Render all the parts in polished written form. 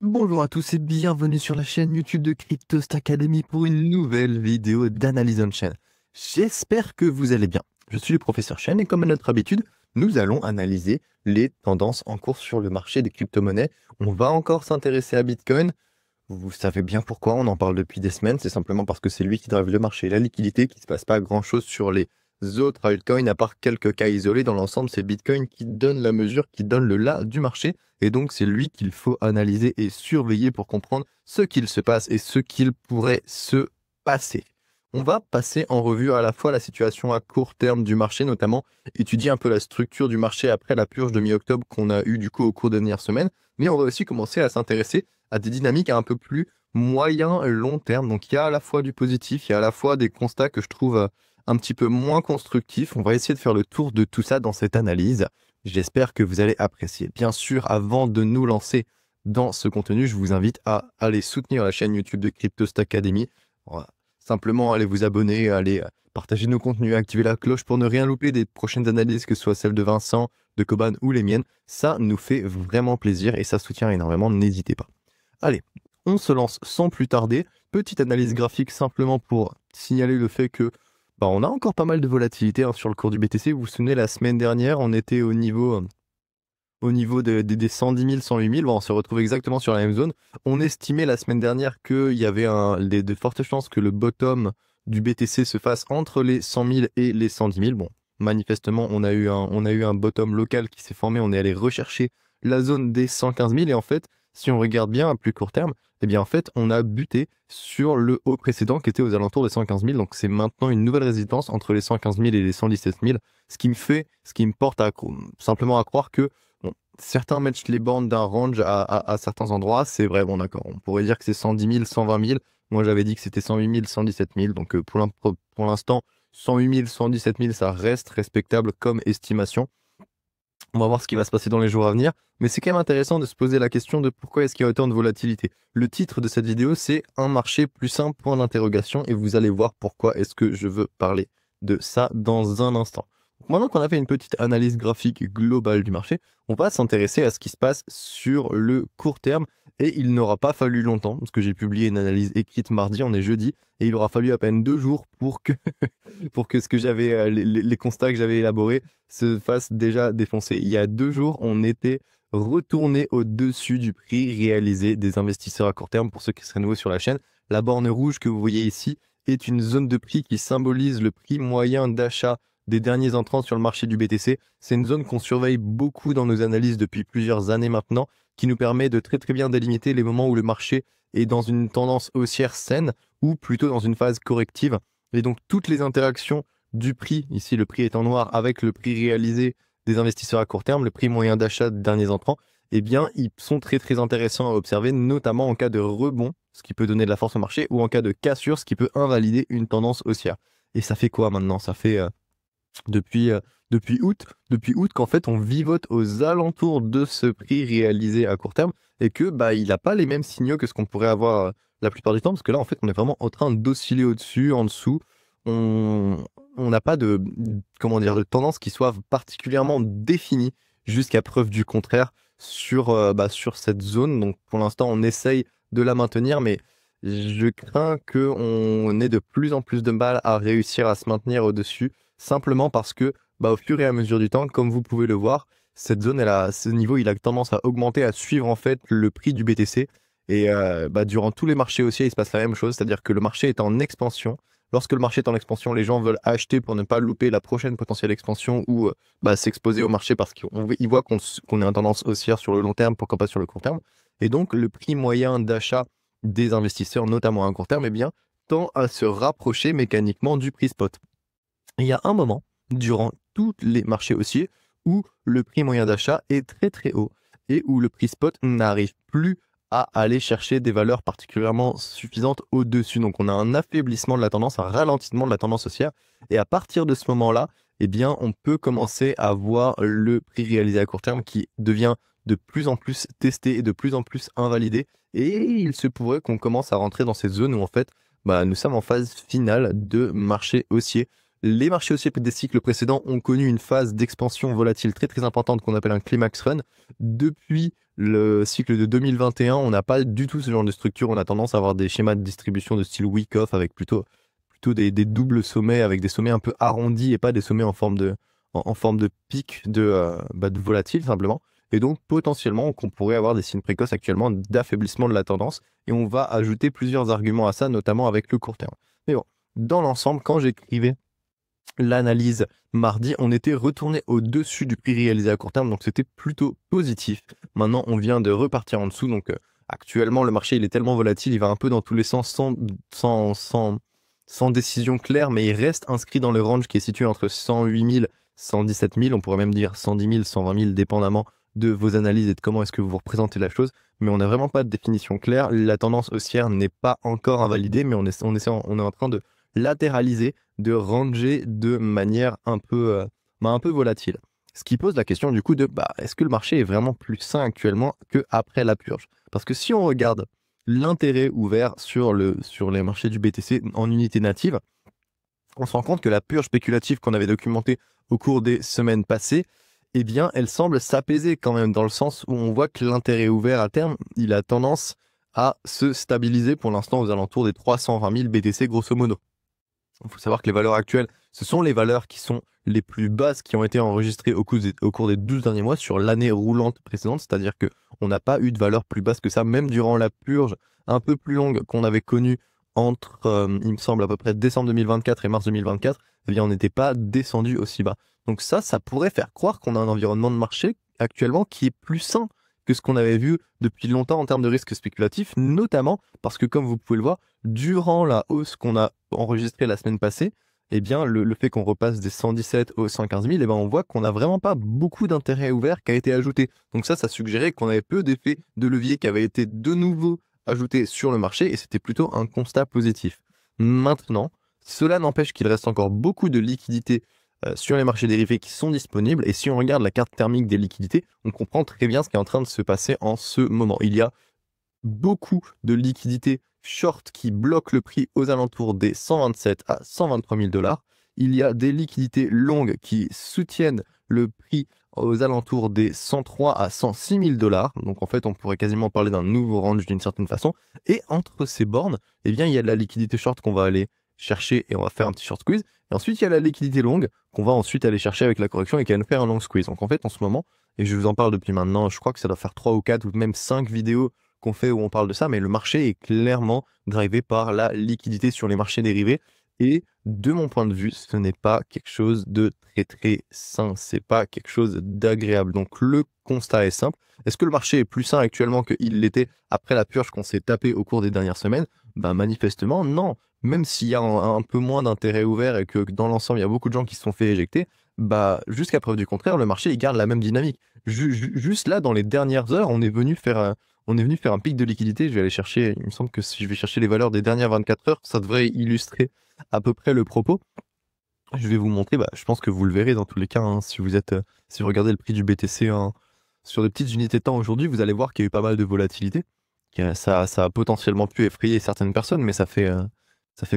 Bonjour à tous et bienvenue sur la chaîne YouTube de Cryptost Academy pour une nouvelle vidéo d'analyse on-chain. J'espère que vous allez bien. Je suis le professeur Chen et comme à notre habitude, nous allons analyser les tendances en cours sur le marché des crypto-monnaies. On va encore s'intéresser à Bitcoin. Vous savez bien pourquoi, on en parle depuis des semaines. C'est simplement parce que c'est lui qui drive le marché et la liquidité, qu'il ne se passe pas grand-chose sur les autres altcoins, à part quelques cas isolés. Dans l'ensemble, c'est Bitcoin qui donne la mesure, qui donne le là du marché. Et donc, c'est lui qu'il faut analyser et surveiller pour comprendre ce qu'il se passe et ce qu'il pourrait se passer. On va passer en revue à la fois la situation à court terme du marché, notamment étudier un peu la structure du marché après la purge de mi-octobre qu'on a eu du coup au cours des dernières semaines. Mais on va aussi commencer à s'intéresser à des dynamiques un peu plus moyen long terme. Donc, il y a à la fois du positif, il y a à la fois des constats que je trouve un petit peu moins constructifs. On va essayer de faire le tour de tout ça dans cette analyse. J'espère que vous allez apprécier. Bien sûr, avant de nous lancer dans ce contenu, je vous invite à aller soutenir la chaîne YouTube de Cryptost Academy. Simplement, allez vous abonner, allez partager nos contenus, activer la cloche pour ne rien louper des prochaines analyses, que ce soit celles de Vincent, de Coban ou les miennes. Ça nous fait vraiment plaisir et ça soutient énormément, n'hésitez pas. Allez, on se lance sans plus tarder. Petite analyse graphique simplement pour signaler le fait que on a encore pas mal de volatilité sur le cours du BTC. Vous vous souvenez, la semaine dernière, on était au niveau des 110 000, 108 000. On se retrouve exactement sur la même zone. On estimait la semaine dernière qu'il y avait de fortes chances que le bottom du BTC se fasse entre les 100 000 et les 110 000. Bon, manifestement, on a eu un bottom local qui s'est formé. On est allé rechercher la zone des 115 000. Et en fait, si on regarde bien à plus court terme, eh bien en fait, on a buté sur le haut précédent qui était aux alentours des 115 000. Donc c'est maintenant une nouvelle résistance entre les 115 000 et les 117 000. Ce qui me porte simplement à croire que certains mettent les bornes d'un range à certains endroits. C'est vrai, bon d'accord. On pourrait dire que c'est 110 000, 120 000. Moi j'avais dit que c'était 108 000, 117 000. Donc pour l'instant, 108 000, 117 000, ça reste respectable comme estimation. On va voir ce qui va se passer dans les jours à venir, mais c'est quand même intéressant de se poser la question de pourquoi est-ce qu'il y a autant de volatilité. Le titre de cette vidéo, c'est « Un marché plus simple, point d'interrogation » et vous allez voir pourquoi est-ce que je veux parler de ça dans un instant. Maintenant qu'on a fait une petite analyse graphique globale du marché, on va s'intéresser à ce qui se passe sur le court terme et il n'aura pas fallu longtemps, parce que j'ai publié une analyse écrite mardi, on est jeudi, et il aura fallu à peine 2 jours pour que ce que j'avais, les constats que j'avais élaborés se fassent déjà défoncer. Il y a 2 jours, on était retourné au-dessus du prix réalisé des investisseurs à court terme. Pour ceux qui seraient nouveaux sur la chaîne, la borne rouge que vous voyez ici est une zone de prix qui symbolise le prix moyen d'achat des derniers entrants sur le marché du BTC. C'est une zone qu'on surveille beaucoup dans nos analyses depuis plusieurs années maintenant, qui nous permet de très bien délimiter les moments où le marché est dans une tendance haussière saine ou plutôt dans une phase corrective. Et donc toutes les interactions du prix, ici le prix est en noir, avec le prix réalisé des investisseurs à court terme, le prix moyen d'achat des derniers entrants, eh bien ils sont très intéressants à observer, notamment en cas de rebond, ce qui peut donner de la force au marché, ou en cas de cassure, ce qui peut invalider une tendance haussière. Et ça fait quoi maintenant? Ça fait depuis août qu'en fait on vivote aux alentours de ce prix réalisé à court terme et que il n'a pas les mêmes signaux que ce qu'on pourrait avoir la plupart du temps, parce que là en fait on est vraiment en train d'osciller au-dessus, en dessous. On n'a pas de tendance qui soit particulièrement définie jusqu'à preuve du contraire sur cette zone. Donc pour l'instant on essaye de la maintenir, mais je crains qu'on ait de plus en plus de mal à réussir à se maintenir au-dessus, simplement parce que au fur et à mesure du temps, comme vous pouvez le voir, cette zone, ce niveau, il a tendance à augmenter, à suivre en fait le prix du BTC. Et durant tous les marchés haussiers, il se passe la même chose, c'est-à-dire que le marché est en expansion. Lorsque le marché est en expansion, les gens veulent acheter pour ne pas louper la prochaine potentielle expansion ou s'exposer au marché parce qu'ils voient qu'on est en tendance haussière sur le long terme, pourquoi pas sur le court terme. Et donc, le prix moyen d'achat des investisseurs, notamment à court terme, tend à se rapprocher mécaniquement du prix spot. Il y a un moment, durant tous les marchés haussiers, où le prix moyen d'achat est très haut et où le prix spot n'arrive plus à aller chercher des valeurs particulièrement suffisantes au-dessus. Donc on a un affaiblissement de la tendance, un ralentissement de la tendance haussière. Et à partir de ce moment-là, on peut commencer à voir le prix réalisé à court terme qui devient de plus en plus testé et de plus en plus invalidé. Et il se pourrait qu'on commence à rentrer dans cette zone où en fait, nous sommes en phase finale de marché haussier. Les marchés haussiers des cycles précédents ont connu une phase d'expansion volatile très importante qu'on appelle un climax run. Depuis le cycle de 2021, on n'a pas du tout ce genre de structure. On a tendance à avoir des schémas de distribution de style week-off avec plutôt des doubles sommets, avec des sommets un peu arrondis et pas des sommets en forme de pic de volatile simplement. Et donc potentiellement qu'on pourrait avoir des signes précoces actuellement d'affaiblissement de la tendance. Et on va ajouter plusieurs arguments à ça, notamment avec le court terme. Mais bon, dans l'ensemble, quand j'écrivais l'analyse mardi, on était retourné au-dessus du prix réalisé à court terme, donc c'était plutôt positif. Maintenant, on vient de repartir en dessous, donc actuellement, le marché il est tellement volatile, il va un peu dans tous les sens sans décision claire, mais il reste inscrit dans le range qui est situé entre 108 000 117 000, on pourrait même dire 110 000, 120 000, dépendamment de vos analyses et de comment est-ce que vous représentez la chose, mais on n'a vraiment pas de définition claire. La tendance haussière n'est pas encore invalidée, mais on est en train de latéraliser, de ranger de manière un peu volatile. Ce qui pose la question du coup de est-ce que le marché est vraiment plus sain actuellement qu'après la purge? Parce que si on regarde l'intérêt ouvert sur les marchés du BTC en unité native, on se rend compte que la purge spéculative qu'on avait documentée au cours des semaines passées, eh bien, elle semble s'apaiser quand même, dans le sens où on voit que l'intérêt ouvert à terme, il a tendance à se stabiliser pour l'instant aux alentours des 320 000 BTC grosso modo. Il faut savoir que les valeurs actuelles, ce sont les valeurs qui sont les plus basses qui ont été enregistrées au cours des 12 derniers mois sur l'année roulante précédente, c'est-à-dire qu'on n'a pas eu de valeur plus basse que ça, même durant la purge un peu plus longue qu'on avait connue entre, il me semble, à peu près décembre 2024 et mars 2024, eh bien, on n'était pas descendu aussi bas. Donc ça pourrait faire croire qu'on a un environnement de marché actuellement qui est plus sain que ce qu'on avait vu depuis longtemps en termes de risque spéculatif, notamment parce que, comme vous pouvez le voir, durant la hausse qu'on a enregistrée la semaine passée, eh bien, le fait qu'on repasse des 117 aux 115 000, eh bien, on voit qu'on n'a vraiment pas beaucoup d'intérêt ouvert qui a été ajouté. Donc ça suggérait qu'on avait peu d'effets de levier qui avaient été de nouveau ajoutés sur le marché, et c'était plutôt un constat positif. Maintenant, cela n'empêche qu'il reste encore beaucoup de liquidités sur les marchés dérivés qui sont disponibles, et si on regarde la carte thermique des liquidités, on comprend très bien ce qui est en train de se passer en ce moment. Il y a beaucoup de liquidités short qui bloquent le prix aux alentours des 127 à 123 000 $. Il y a des liquidités longues qui soutiennent le prix aux alentours des 103 à 106 000 $. Donc en fait, on pourrait quasiment parler d'un nouveau range d'une certaine façon. Et entre ces bornes, eh bien, il y a de la liquidité short qu'on va aller chercher et on va faire un petit short squeeze. Et ensuite, il y a la liquidité longue qu'on va ensuite aller chercher avec la correction et qui va nous faire un long squeeze. Donc en fait, en ce moment, et je vous en parle depuis maintenant, je crois que ça doit faire 3 ou 4 ou même 5 vidéos qu'on fait où on parle de ça, mais le marché est clairement drivé par la liquidité sur les marchés dérivés. Et de mon point de vue, ce n'est pas quelque chose de très très sain, c'est pas quelque chose d'agréable. Donc le constat est simple. Est-ce que le marché est plus sain actuellement qu'il l'était après la purge qu'on s'est tapé au cours des dernières semaines? Manifestement, non. Même s'il y a un peu moins d'intérêt ouvert et que dans l'ensemble, il y a beaucoup de gens qui se sont fait éjecter, jusqu'à preuve du contraire, le marché il garde la même dynamique. Juste là, dans les dernières heures, on est venu faire un pic de liquidité. Je vais aller chercher, il me semble que si je vais chercher les valeurs des dernières 24 heures, ça devrait illustrer à peu près le propos. Je vais vous montrer, je pense que vous le verrez dans tous les cas, hein, si vous regardez le prix du BTC sur des petites unités de temps aujourd'hui, vous allez voir qu'il y a eu pas mal de volatilité. Ça a potentiellement pu effrayer certaines personnes, mais ça fait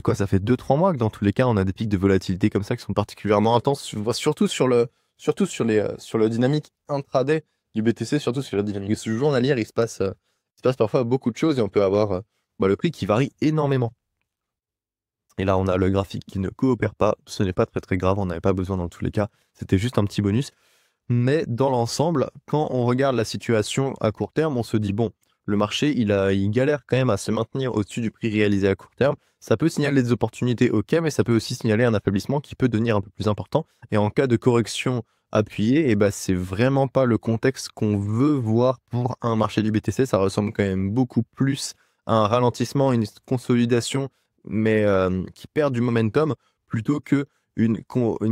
quoi? Ça fait 2-3 mois que dans tous les cas, on a des pics de volatilité comme ça qui sont particulièrement intenses, surtout sur le dynamique intraday du BTC, surtout sur la dynamique journalière, il se passe parfois beaucoup de choses et on peut avoir le prix qui varie énormément. Et là, on a le graphique qui ne coopère pas. Ce n'est pas très très grave, on n'avait pas besoin dans tous les cas. C'était juste un petit bonus. Mais dans l'ensemble, quand on regarde la situation à court terme, on se dit bon, le marché, il galère quand même à se maintenir au-dessus du prix réalisé à court terme. Ça peut signaler des opportunités, ok, mais ça peut aussi signaler un affaiblissement qui peut devenir un peu plus important. Et en cas de correction appuyée, c'est vraiment pas le contexte qu'on veut voir pour un marché du BTC. Ça ressemble quand même beaucoup plus à un ralentissement, une consolidation, mais qui perd du momentum plutôt que une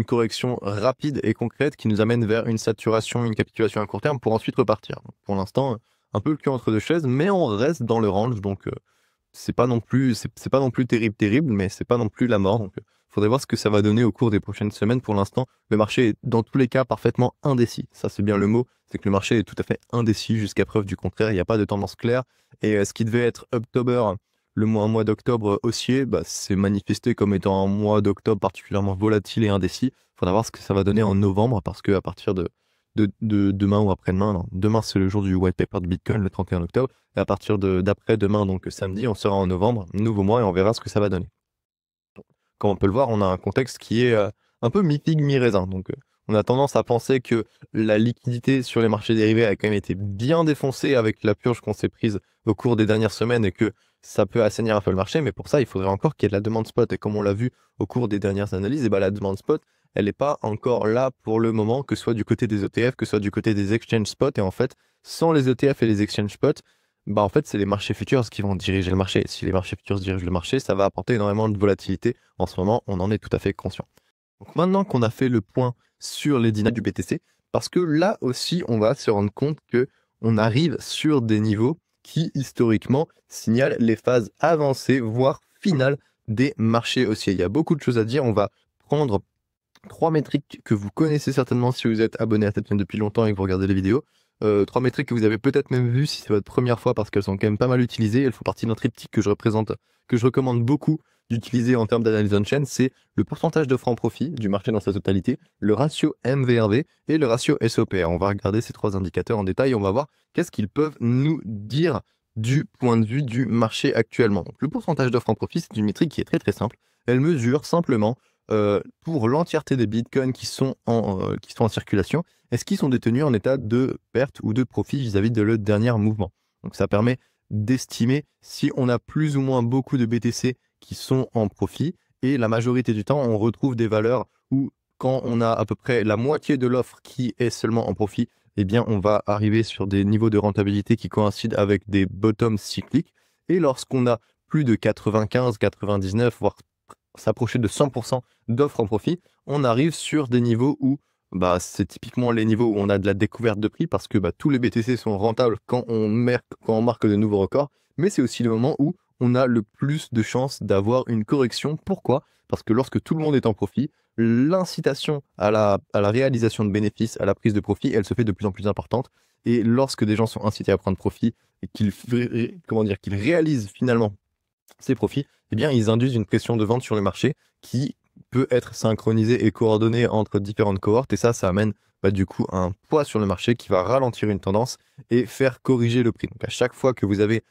correction rapide et concrète qui nous amène vers une saturation, une capitulation à court terme pour ensuite repartir. Donc, pour l'instant, un peu le cul entre deux chaises, mais on reste dans le range, donc c'est pas non plus terrible, mais c'est pas non plus la mort. Donc faudrait voir ce que ça va donner au cours des prochaines semaines. Pour l'instant, le marché est dans tous les cas parfaitement indécis. Ça, c'est bien le mot, c'est que le marché est tout à fait indécis jusqu'à preuve du contraire. Il n'y a pas de tendance claire. Et ce qui devait être October, un mois d'octobre haussier, c'est manifesté comme étant un mois d'octobre particulièrement volatile et indécis. Il faudra voir ce que ça va donner en novembre, parce qu'à partir de de demain ou après-demain. Non, demain, c'est le jour du white paper de Bitcoin, le 31 octobre. Et à partir d'après-demain, donc samedi, on sera en novembre, nouveau mois, et on verra ce que ça va donner. Comme on peut le voir, on a un contexte qui est un peu mi-figue, mi-raisin. Donc, on a tendance à penser que la liquidité sur les marchés dérivés a quand même été bien défoncée avec la purge qu'on s'est prise au cours des dernières semaines et que ça peut assainir un peu le marché. Mais pour ça, il faudrait encore qu'il y ait de la demande spot. Et comme on l'a vu au cours des dernières analyses, et ben, la demande spot, elle n'est pas encore là pour le moment, que ce soit du côté des ETF, que ce soit du côté des exchange spots. Et en fait, sans les ETF et les exchange spots, bah en fait, c'est les marchés futurs qui vont diriger le marché. Si les marchés futurs dirigent le marché, ça va apporter énormément de volatilité. En ce moment, on en est tout à fait conscient. Donc maintenant qu'on a fait le point sur les dynamiques du BTC, parce que là aussi, on va se rendre compte que on arrive sur des niveaux qui, historiquement, signalent les phases avancées, voire finales des marchés haussiers. Il y a beaucoup de choses à dire. On va prendre 3 métriques que vous connaissez certainement si vous êtes abonné à cette chaîne depuis longtemps et que vous regardez les vidéos. 3 métriques que vous avez peut-être même vues si c'est votre première fois parce qu'elles sont quand même pas mal utilisées. Elles font partie d'un triptyque que je recommande beaucoup d'utiliser en termes d'analyse on-chain. C'est le pourcentage de francs profit du marché dans sa totalité, le ratio MVRV et le ratio SOPR. On va regarder ces 3 indicateurs en détail et on va voir qu'est-ce qu'ils peuvent nous dire du point de vue du marché actuellement. Donc, le pourcentage de francs profit, c'est une métrique qui est très très simple. Elle mesure simplement pour l'entièreté des bitcoins qui sont en circulation, est-ce qu'ils sont détenus en état de perte ou de profit vis-à-vis de le dernier mouvement. Donc ça permet d'estimer si on a plus ou moins beaucoup de BTC qui sont en profit, et la majorité du temps, on retrouve des valeurs où quand on a à peu près la moitié de l'offre qui est seulement en profit, eh bien on va arriver sur des niveaux de rentabilité qui coïncident avec des bottoms cycliques. Et lorsqu'on a plus de 95, 99, voire s'approcher de 100% d'offres en profit, on arrive sur des niveaux où c'est typiquement les niveaux où on a de la découverte de prix parce que tous les BTC sont rentables quand on marque de nouveaux records, mais c'est aussi le moment où on a le plus de chances d'avoir une correction. Pourquoi? Parce que lorsque tout le monde est en profit, l'incitation à la réalisation de bénéfices, à la prise de profit, elle se fait de plus en plus importante. Et lorsque des gens sont incités à prendre profit et qu'ils réalisent finalement ces profits, eh bien, ils induisent une pression de vente sur le marché qui peut être synchronisée et coordonnée entre différentes cohortes. Et ça amène du coup un poids sur le marché qui va ralentir une tendance et faire corriger le prix. Donc à chaque fois que vous avez,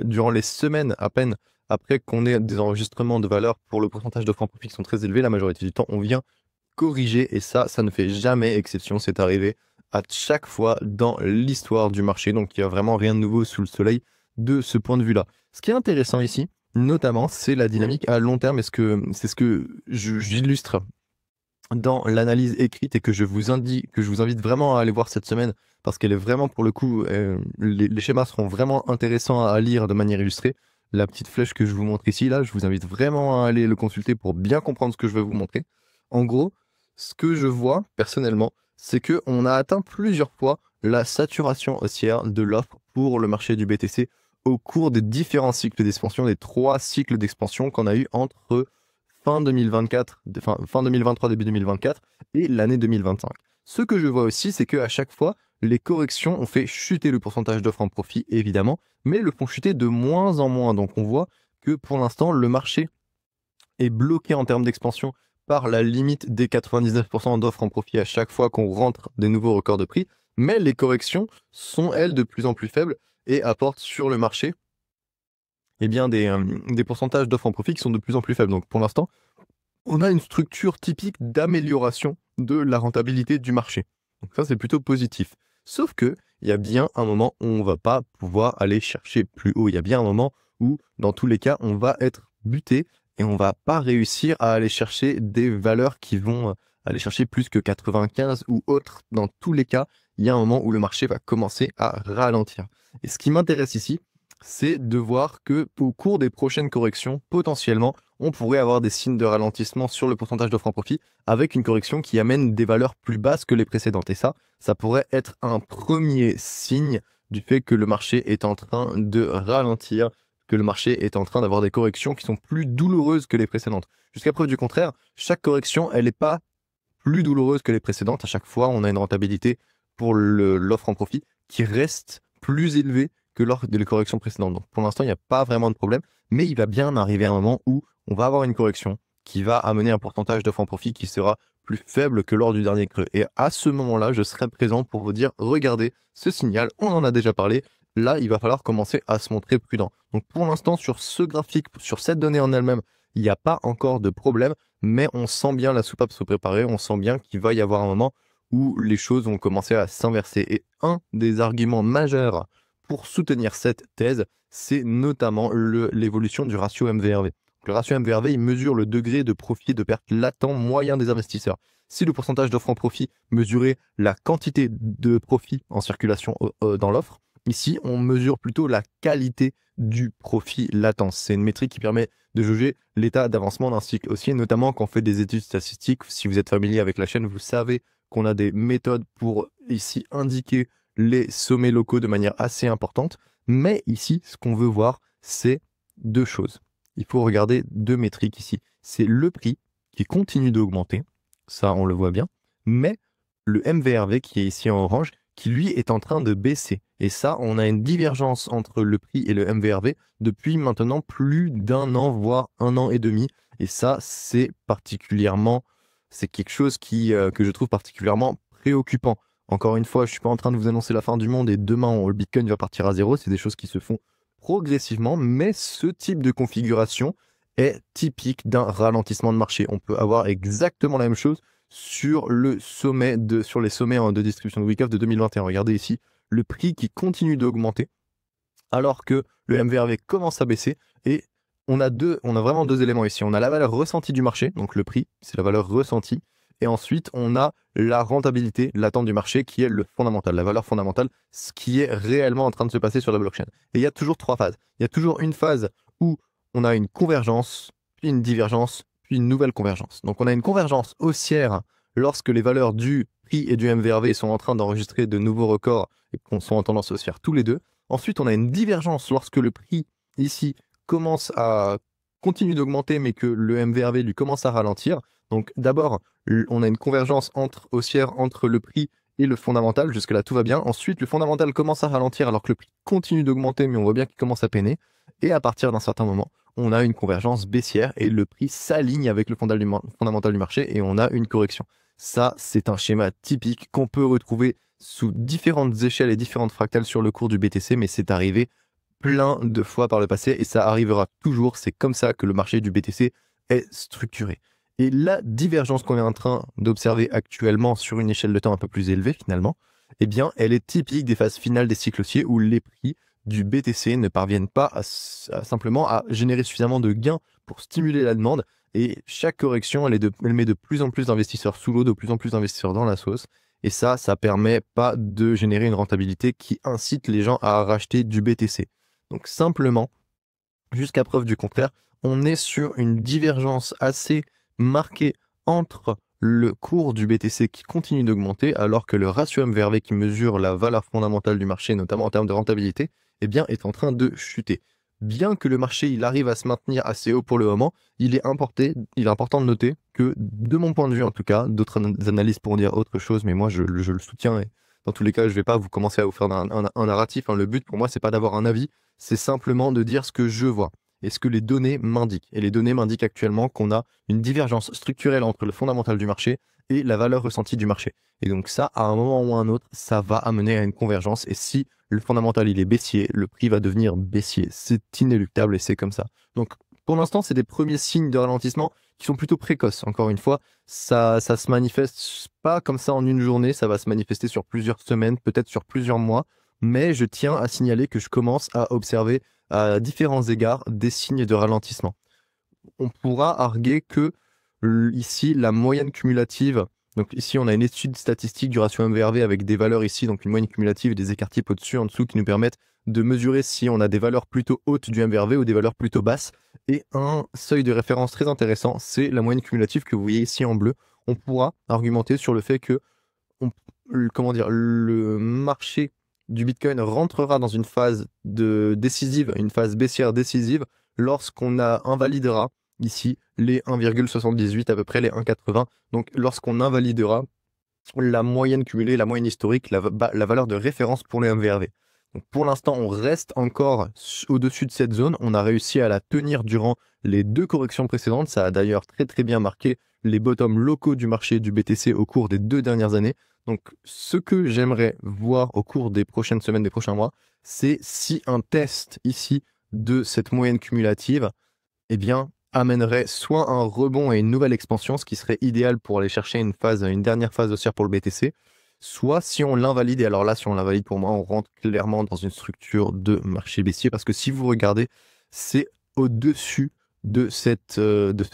durant les semaines à peine après qu'on ait des enregistrements de valeur pour le pourcentage de francs profit qui sont très élevés, la majorité du temps, on vient corriger. Et ça ne fait jamais exception. C'est arrivé à chaque fois dans l'histoire du marché. Donc il n'y a vraiment rien de nouveau sous le soleil de ce point de vue-là. Ce qui est intéressant ici, notamment, c'est la dynamique à long terme. C'est ce que j'illustre dans l'analyse écrite et que je vous invite vraiment à aller voir cette semaine parce qu'elle est vraiment, pour le coup, les schémas seront vraiment intéressants à lire de manière illustrée. La petite flèche que je vous montre ici, là, je vous invite vraiment à aller le consulter pour bien comprendre ce que je vais vous montrer. En gros, ce que je vois personnellement, c'est qu'on a atteint plusieurs fois la saturation haussière de l'offre pour le marché du BTC au cours des différents cycles d'expansion, des 3 cycles d'expansion qu'on a eu entre fin 2023, début 2024 et l'année 2025. Ce que je vois aussi, c'est qu'à chaque fois, les corrections ont fait chuter le pourcentage d'offres en profit, évidemment, mais le font chuter de moins en moins. Donc on voit que pour l'instant, le marché est bloqué en termes d'expansion par la limite des 99% d'offres en profit à chaque fois qu'on rentre des nouveaux records de prix, mais les corrections sont, elles, de plus en plus faibles et apportent sur le marché des pourcentages d'offres en profit qui sont de plus en plus faibles. Donc pour l'instant, on a une structure typique d'amélioration de la rentabilité du marché. Donc ça, c'est plutôt positif. Sauf que il y a bien un moment où on ne va pas pouvoir aller chercher plus haut. Il y a bien un moment où, dans tous les cas, on va être buté et on ne va pas réussir à aller chercher des valeurs qui vont aller chercher plus que 95 ou autres. Dans tous les cas, il y a un moment où le marché va commencer à ralentir. Et ce qui m'intéresse ici, c'est de voir que au cours des prochaines corrections, potentiellement, on pourrait avoir des signes de ralentissement sur le pourcentage d'offres en profit avec une correction qui amène des valeurs plus basses que les précédentes. Et ça pourrait être un premier signe du fait que le marché est en train de ralentir, que le marché est en train d'avoir des corrections qui sont plus douloureuses que les précédentes. Jusqu'à preuve du contraire, chaque correction, elle n'est pas plus douloureuse que les précédentes. À chaque fois, on a une rentabilité pour l'offre en profit qui reste plus élevée que lors des corrections précédentes. Donc pour l'instant, il n'y a pas vraiment de problème, mais il va bien arriver un moment où on va avoir une correction qui va amener un pourcentage d'offres en profit qui sera plus faible que lors du dernier creux. Et à ce moment-là, je serai présent pour vous dire, regardez ce signal, on en a déjà parlé, là, il va falloir commencer à se montrer prudent. Donc pour l'instant, sur ce graphique, sur cette donnée en elle-même, il n'y a pas encore de problème, mais on sent bien la soupape se préparer, on sent bien qu'il va y avoir un moment où les choses vont commencer à s'inverser. Et un des arguments majeurs pour soutenir cette thèse, c'est notamment l'évolution du ratio MVRV. Le ratio MVRV, il mesure le degré de profit de perte latent moyen des investisseurs. Si le pourcentage d'offre en profit mesurait la quantité de profit en circulation dans l'offre, ici, on mesure plutôt la qualité du profit latent. C'est une métrique qui permet de jauger l'état d'avancement d'un cycle aussi, notamment quand on fait des études statistiques. Si vous êtes familier avec la chaîne, vous savez qu'on a des méthodes pour ici indiquer les sommets locaux de manière assez importante. Mais ici, ce qu'on veut voir, c'est deux choses. Il faut regarder deux métriques ici. C'est le prix qui continue d'augmenter, ça on le voit bien, mais le MVRV qui est ici en orange, qui lui est en train de baisser. Et ça, on a une divergence entre le prix et le MVRV depuis maintenant plus d'un an, voire 1 an et demi. Et ça, c'est quelque chose que je trouve particulièrement préoccupant. Encore une fois, je suis pas en train de vous annoncer la fin du monde et demain le Bitcoin va partir à zéro. C'est des choses qui se font progressivement, mais ce type de configuration est typique d'un ralentissement de marché. On peut avoir exactement la même chose sur les sommets de distribution de Wyckoff de 2021. Regardez ici, le prix qui continue d'augmenter alors que le MVRV commence à baisser et on a vraiment deux éléments ici. On a la valeur ressentie du marché, donc le prix, c'est la valeur ressentie, et ensuite on a la rentabilité latente du marché qui est le fondamental, la valeur fondamentale, ce qui est réellement en train de se passer sur la blockchain. Et il y a toujours trois phases. Il y a toujours une phase où on a une convergence, puis une divergence, puis une nouvelle convergence. Donc on a une convergence haussière lorsque les valeurs du prix et du MVRV sont en train d'enregistrer de nouveaux records et qu'on sont en tendance haussière tous les deux. Ensuite, on a une divergence lorsque le prix ici continue d'augmenter mais que le MVRV lui commence à ralentir. Donc d'abord, on a une convergence haussière entre le prix et le fondamental, jusque là tout va bien. Ensuite, le fondamental commence à ralentir alors que le prix continue d'augmenter, mais on voit bien qu'il commence à peiner. Et à partir d'un certain moment, on a une convergence baissière et le prix s'aligne avec le fondamental du marché et on a une correction. Ça, c'est un schéma typique qu'on peut retrouver sous différentes échelles et différentes fractales sur le cours du BTC, mais c'est arrivé plein de fois par le passé et ça arrivera toujours. C'est comme ça que le marché du BTC est structuré. Et la divergence qu'on est en train d'observer actuellement sur une échelle de temps un peu plus élevée finalement, eh bien, elle est typique des phases finales des cycles haussiers où les prix du BTC ne parviennent pas simplement à générer suffisamment de gains pour stimuler la demande. Et chaque correction, elle met de plus en plus d'investisseurs sous l'eau, de plus en plus d'investisseurs dans la sauce. Et ça permet pas de générer une rentabilité qui incite les gens à racheter du BTC. Donc simplement, jusqu'à preuve du contraire, on est sur une divergence assez marquée entre le cours du BTC qui continue d'augmenter alors que le ratio MVRV qui mesure la valeur fondamentale du marché, notamment en termes de rentabilité, eh bien, est en train de chuter. Bien que le marché il arrive à se maintenir assez haut pour le moment, il est important de noter que, de mon point de vue en tout cas, d'autres analystes pourront dire autre chose, mais moi je le soutiens et dans tous les cas je ne vais pas vous commencer à vous faire un narratif. Le but pour moi c'est pas d'avoir un avis, c'est simplement de dire ce que je vois et ce que les données m'indiquent. Et les données m'indiquent actuellement qu'on a une divergence structurelle entre le fondamental du marché et la valeur ressentie du marché. Et donc ça, à un moment ou à un autre, ça va amener à une convergence. Et si le fondamental il est baissier, le prix va devenir baissier. C'est inéluctable et c'est comme ça. Donc pour l'instant, c'est des premiers signes de ralentissement qui sont plutôt précoces. Encore une fois, ça se manifeste pas comme ça en une journée, ça va se manifester sur plusieurs semaines, peut-être sur plusieurs mois. Mais je tiens à signaler que je commence à observer à différents égards des signes de ralentissement. On pourra arguer que ici, la moyenne cumulative, donc ici on a une étude statistique du ratio MVRV avec des valeurs ici, donc une moyenne cumulative et des écarts types au-dessus, en dessous, qui nous permettent de mesurer si on a des valeurs plutôt hautes du MVRV ou des valeurs plutôt basses. Et un seuil de référence très intéressant, c'est la moyenne cumulative que vous voyez ici en bleu. On pourra argumenter sur le fait que le marché du Bitcoin rentrera dans une phase décisive, une phase baissière décisive, lorsqu'on invalidera ici les 1,78, à peu près les 1,80. Donc lorsqu'on invalidera la moyenne cumulée, la moyenne historique, la valeur de référence pour le MVRV. Donc pour l'instant, on reste encore au-dessus de cette zone. On a réussi à la tenir durant les deux corrections précédentes. Ça a d'ailleurs très très bien marqué les bottoms locaux du marché du BTC au cours des 2 dernières années. Donc, ce que j'aimerais voir au cours des prochaines semaines, des prochains mois, c'est si un test ici de cette moyenne cumulative, eh bien, amènerait soit un rebond et une nouvelle expansion, ce qui serait idéal pour aller chercher une dernière phase haussière pour le BTC, soit si on l'invalide, et alors là, si on l'invalide, pour moi, on rentre clairement dans une structure de marché baissier, parce que si vous regardez, c'est au-dessus de ce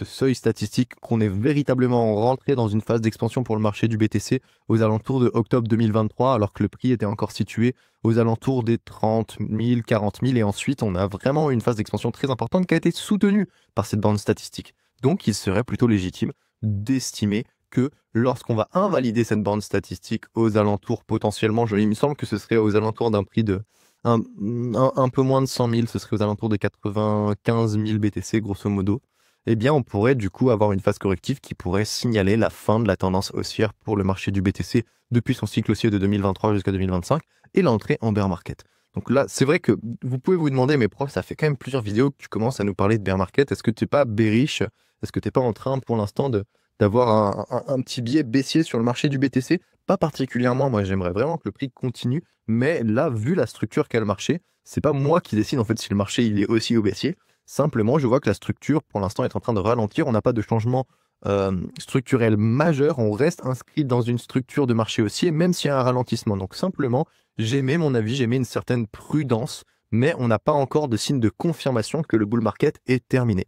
seuil statistique qu'on est véritablement rentré dans une phase d'expansion pour le marché du BTC aux alentours de octobre 2023, alors que le prix était encore situé aux alentours des 30 000, 40 000, et ensuite on a vraiment une phase d'expansion très importante qui a été soutenue par cette bande statistique. Donc il serait plutôt légitime d'estimer que lorsqu'on va invalider cette bande statistique aux alentours potentiellement, il me semble que ce serait aux alentours d'un prix de un peu moins de 100 000, ce serait aux alentours de 95 000 BTC grosso modo, eh bien on pourrait du coup avoir une phase corrective qui pourrait signaler la fin de la tendance haussière pour le marché du BTC depuis son cycle haussier de 2023 jusqu'à 2025 et l'entrée en bear market. Donc là, c'est vrai que vous pouvez vous demander, mais prof, ça fait quand même plusieurs vidéos que tu commences à nous parler de bear market. Est-ce que tu n'es pas bearish? Est-ce que tu n'es pas en train pour l'instant d'avoir un petit biais baissier sur le marché du BTC? Pas particulièrement, moi j'aimerais vraiment que le prix continue, mais là, vu la structure qu'a le marché, c'est pas moi qui décide en fait si le marché il est aussi au baissier. Simplement, je vois que la structure pour l'instant est en train de ralentir. On n'a pas de changement structurel majeur. On reste inscrit dans une structure de marché haussier, même s'il y a un ralentissement. Donc simplement, j'émets mon avis, j'émets une certaine prudence, mais on n'a pas encore de signe de confirmation que le bull market est terminé.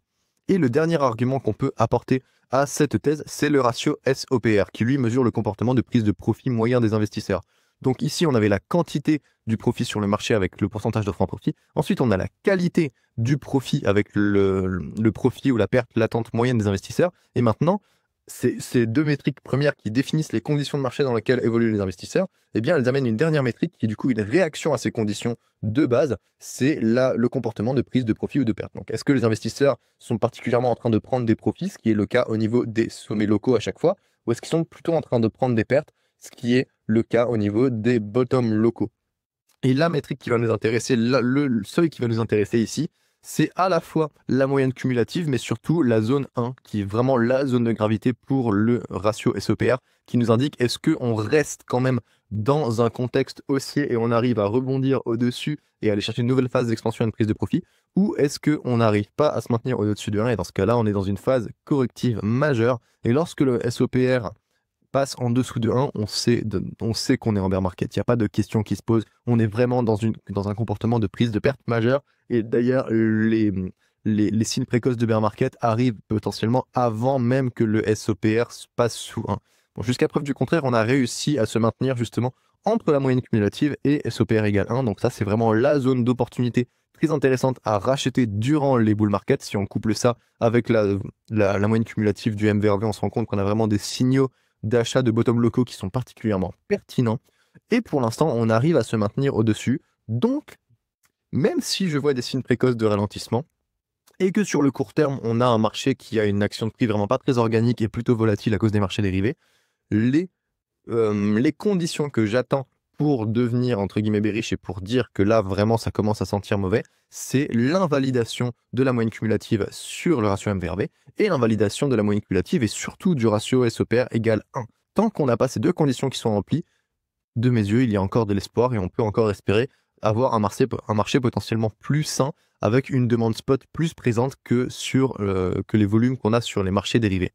Et le dernier argument qu'on peut apporter à cette thèse, c'est le ratio SOPR, qui lui mesure le comportement de prise de profit moyen des investisseurs. Donc ici, on avait la quantité du profit sur le marché avec le pourcentage d'offre en profit. Ensuite, on a la qualité du profit avec le profit ou la perte latente moyenne des investisseurs. Et maintenant, ces deux métriques premières qui définissent les conditions de marché dans lesquelles évoluent les investisseurs, eh bien, elles amènent une dernière métrique qui est du coup une réaction à ces conditions de base, c'est le comportement de prise de profit ou de perte. Donc, est-ce que les investisseurs sont particulièrement en train de prendre des profits, ce qui est le cas au niveau des sommets locaux à chaque fois, ou est-ce qu'ils sont plutôt en train de prendre des pertes, ce qui est le cas au niveau des bottoms locaux? Et la métrique qui va nous intéresser, le seuil qui va nous intéresser ici, c'est à la fois la moyenne cumulative, mais surtout la zone 1, qui est vraiment la zone de gravité pour le ratio SOPR, qui nous indique est-ce qu'on reste quand même dans un contexte haussier et on arrive à rebondir au-dessus et aller chercher une nouvelle phase d'expansion et de prise de profit, ou est-ce qu'on n'arrive pas à se maintenir au-dessus de 1, et dans ce cas-là, on est dans une phase corrective majeure, et lorsque le SOPR passe en dessous de 1, on sait qu'on est en bear market. Il n'y a pas de question qui se pose. On est vraiment dans un comportement de prise de perte majeure. Et d'ailleurs, les signes précoces de bear market arrivent potentiellement avant même que le SOPR passe sous 1. Bon, jusqu'à preuve du contraire, on a réussi à se maintenir justement entre la moyenne cumulative et SOPR égale 1. Donc ça, c'est vraiment la zone d'opportunité très intéressante à racheter durant les bull markets. Si on couple ça avec la moyenne cumulative du MVRV, on se rend compte qu'on a vraiment des signaux d'achat de bottom locaux qui sont particulièrement pertinents. Et pour l'instant, on arrive à se maintenir au-dessus. Donc, même si je vois des signes précoces de ralentissement, et que sur le court terme, on a un marché qui a une action de prix vraiment pas très organique et plutôt volatile à cause des marchés dérivés, les conditions que j'attends pour devenir, entre guillemets, bearish et pour dire que là, vraiment, ça commence à sentir mauvais, c'est l'invalidation de la moyenne cumulative sur le ratio MVRV et l'invalidation de la moyenne cumulative et surtout du ratio SOPR égale 1. Tant qu'on n'a pas ces deux conditions qui sont remplies, de mes yeux, il y a encore de l'espoir et on peut encore espérer avoir un marché potentiellement plus sain avec une demande spot plus présente que les volumes qu'on a sur les marchés dérivés.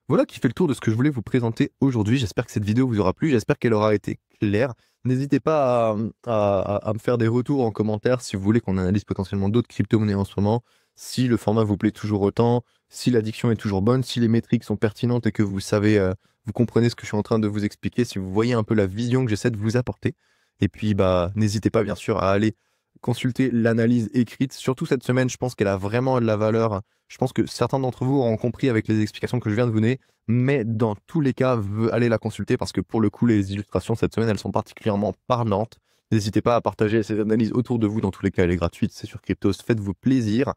Voilà qui fait le tour de ce que je voulais vous présenter aujourd'hui. J'espère que cette vidéo vous aura plu, j'espère qu'elle aura été claire. N'hésitez pas à me faire des retours en commentaire si vous voulez qu'on analyse potentiellement d'autres crypto-monnaies en ce moment, si le format vous plaît toujours autant, si l'addiction est toujours bonne, si les métriques sont pertinentes et que vous savez, vous comprenez ce que je suis en train de vous expliquer, si vous voyez un peu la vision que j'essaie de vous apporter. Et puis, n'hésitez pas bien sûr à aller consulter l'analyse écrite. Surtout cette semaine, je pense qu'elle a vraiment de la valeur. Je pense que certains d'entre vous auront compris avec les explications que je viens de vous donner, mais dans tous les cas, allez la consulter parce que pour le coup, les illustrations cette semaine, elles sont particulièrement parlantes. N'hésitez pas à partager ces analyses autour de vous. Dans tous les cas, elle est gratuite, c'est sur Cryptos. Faites-vous plaisir.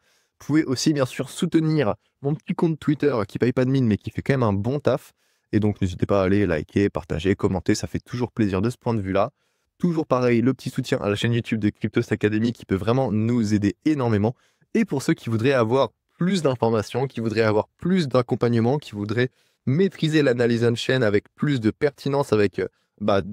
Vous pouvez aussi bien sûr soutenir mon petit compte Twitter qui paye pas de mine, mais qui fait quand même un bon taf. Et donc, n'hésitez pas à aller liker, partager, commenter. Ça fait toujours plaisir de ce point de vue-là. Toujours pareil, le petit soutien à la chaîne YouTube de Cryptos Academy qui peut vraiment nous aider énormément. Et pour ceux qui voudraient avoir plus d'informations, qui voudraient avoir plus d'accompagnement, qui voudraient maîtriser l'analyse on-chain avec plus de pertinence, avec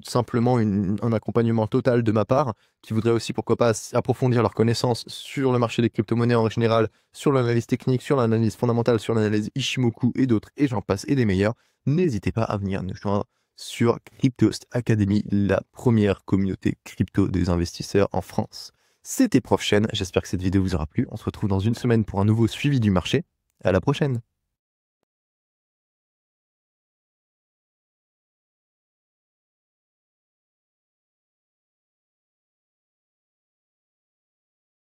simplement un accompagnement total de ma part, qui voudrait aussi, pourquoi pas, approfondir leurs connaissances sur le marché des crypto-monnaies en général, sur l'analyse technique, sur l'analyse fondamentale, sur l'analyse Ishimoku et d'autres, et j'en passe, et des meilleurs, n'hésitez pas à venir nous joindre sur Cryptost Academy, la première communauté crypto des investisseurs en France. C'était Prof Chen, j'espère que cette vidéo vous aura plu. On se retrouve dans une semaine pour un nouveau suivi du marché. À la prochaine!